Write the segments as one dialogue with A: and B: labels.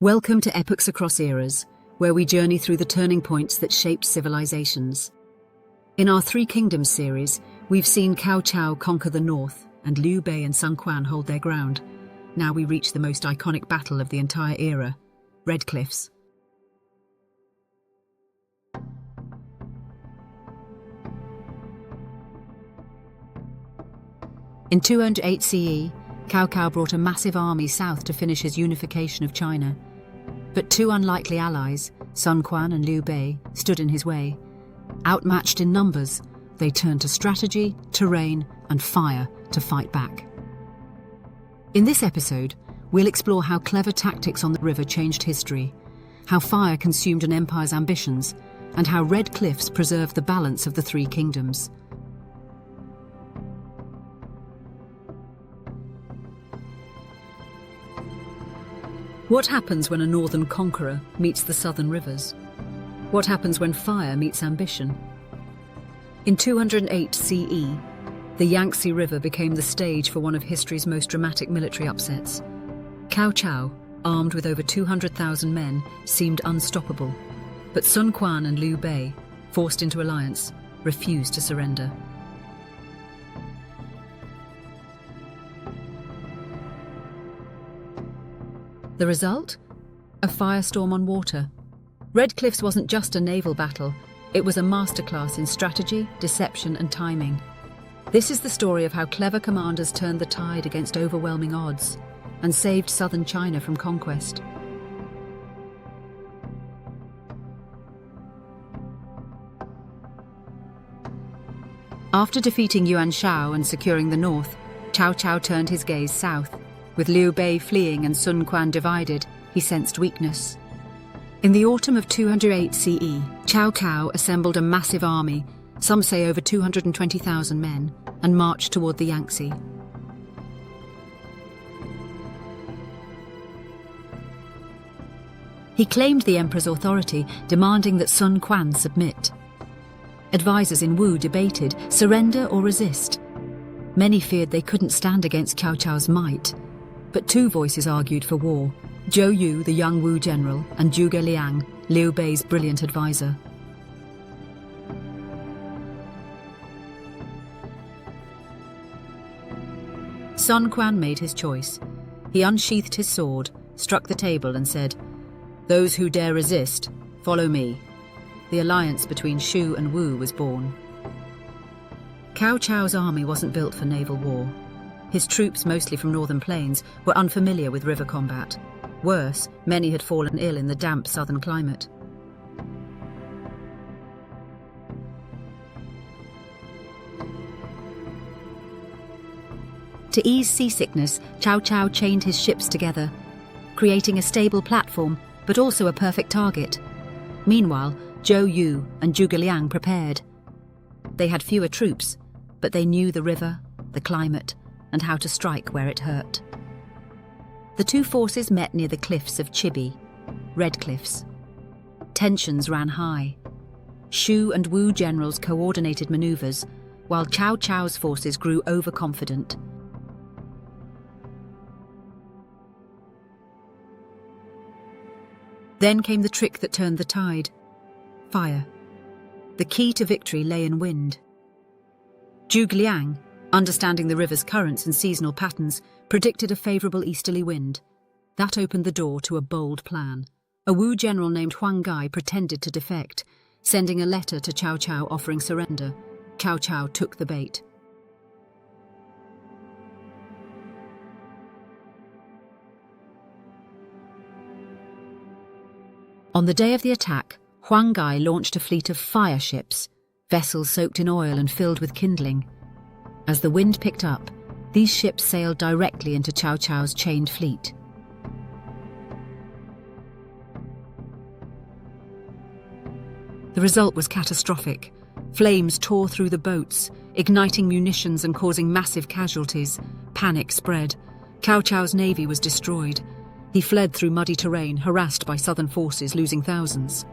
A: Welcome to Epochs Across Eras, where we journey through the turning points that shaped civilizations. In our Three Kingdoms series, we've seen Cao Cao conquer the north and Liu Bei and Sun Quan hold their ground. Now we reach the most iconic battle of the entire era, Red Cliffs. In 208 CE, Cao Cao brought a massive army south to finish his unification of China. But two unlikely allies, Sun Quan and Liu Bei, stood in his way. Outmatched in numbers, they turned to strategy, terrain, and fire to fight back. In this episode, we'll explore how clever tactics on the river changed history, how fire consumed an empire's ambitions, and how Red Cliffs preserved the balance of the Three Kingdoms. What happens when a northern conqueror meets the southern rivers? What happens when fire meets ambition? In 208 CE, the Yangtze River became the stage for one of history's most dramatic military upsets. Cao Cao, armed with over 200,000 men, seemed unstoppable. But Sun Quan and Liu Bei, forced into alliance, refused to surrender. The result? A firestorm on water. Red Cliffs wasn't just a naval battle, it was a masterclass in strategy, deception, and timing. This is the story of how clever commanders turned the tide against overwhelming odds and saved southern China from conquest. After defeating Yuan Shao and securing the north, Cao Cao turned his gaze south. With Liu Bei fleeing and Sun Quan divided, he sensed weakness. In the autumn of 208 CE, Cao Cao assembled a massive army, some say over 220,000 men, and marched toward the Yangtze. He claimed the emperor's authority, demanding that Sun Quan submit. Advisors in Wu debated surrender or resist. Many feared they couldn't stand against Cao Cao's might. But two voices argued for war: Zhou Yu, the young Wu general, and Zhuge Liang, Liu Bei's brilliant advisor. Sun Quan made his choice. He unsheathed his sword, struck the table and said, "Those who dare resist, follow me." The alliance between Shu and Wu was born. Cao Cao's army wasn't built for naval war. His troops, mostly from northern plains, were unfamiliar with river combat. Worse, many had fallen ill in the damp southern climate. To ease seasickness, Cao Cao chained his ships together, creating a stable platform, but also a perfect target. Meanwhile, Zhou Yu and Zhuge Liang prepared. They had fewer troops, but they knew the river, the climate, and how to strike where it hurt. The two forces met near the cliffs of Chibi, Red Cliffs. Tensions ran high. Shu and Wu generals coordinated maneuvers, while Cao Cao's forces grew overconfident. Then came the trick that turned the tide: fire. The key to victory lay in wind. Zhuge Liang, understanding the river's currents and seasonal patterns, predicted a favourable easterly wind. That opened the door to a bold plan. A Wu general named Huang Gai pretended to defect, sending a letter to Cao Cao offering surrender. Cao Cao took the bait. On the day of the attack, Huang Gai launched a fleet of fire ships, vessels soaked in oil and filled with kindling. As the wind picked up, these ships sailed directly into Cao Cao's chained fleet. The result was catastrophic. Flames tore through the boats, igniting munitions and causing massive casualties. Panic spread. Cao Cao's navy was destroyed. He fled through muddy terrain, harassed by southern forces, losing thousands.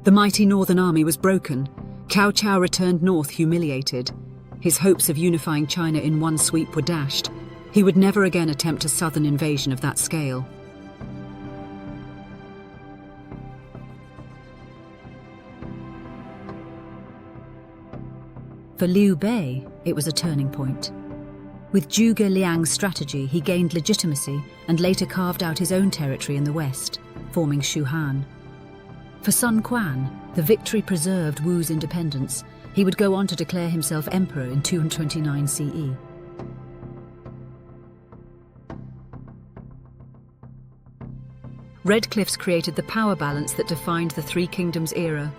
A: The mighty northern army was broken. Cao Cao returned north humiliated. His hopes of unifying China in one sweep were dashed. He would never again attempt a southern invasion of that scale. For Liu Bei, it was a turning point. With Zhuge Liang's strategy, he gained legitimacy and later carved out his own territory in the west, forming Shu-Han. For Sun Quan, the victory preserved Wu's independence. He would go on to declare himself emperor in 229 CE. Red Cliffs created the power balance that defined the Three Kingdoms era.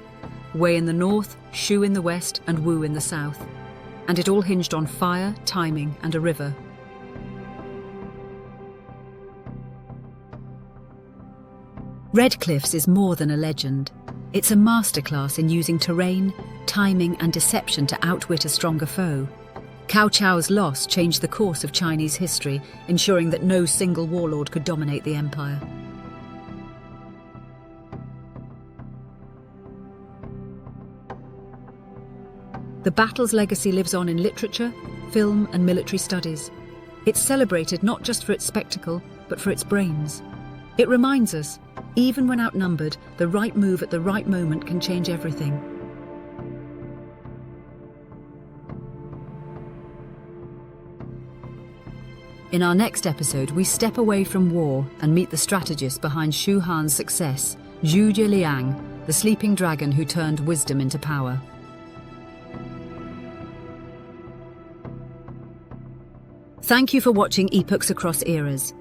A: Wei in the north, Shu in the west, and Wu in the south. And it all hinged on fire, timing, and a river. Red Cliffs is more than a legend. It's a masterclass in using terrain, timing, and deception to outwit a stronger foe. Cao Cao's loss changed the course of Chinese history, ensuring that no single warlord could dominate the empire. The battle's legacy lives on in literature, film, and military studies. It's celebrated not just for its spectacle, but for its brains. It reminds us, even when outnumbered, the right move at the right moment can change everything. In our next episode, we step away from war and meet the strategist behind Shu-Han's success, Zhuge Liang, the sleeping dragon who turned wisdom into power. Thank you for watching Epochs Across Eras.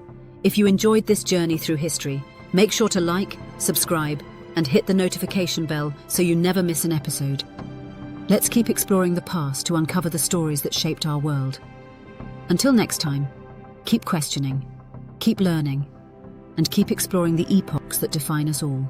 A: If you enjoyed this journey through history, make sure to like, subscribe, and hit the notification bell so you never miss an episode. Let's keep exploring the past to uncover the stories that shaped our world. Until next time, keep questioning, keep learning, and keep exploring the epochs that define us all.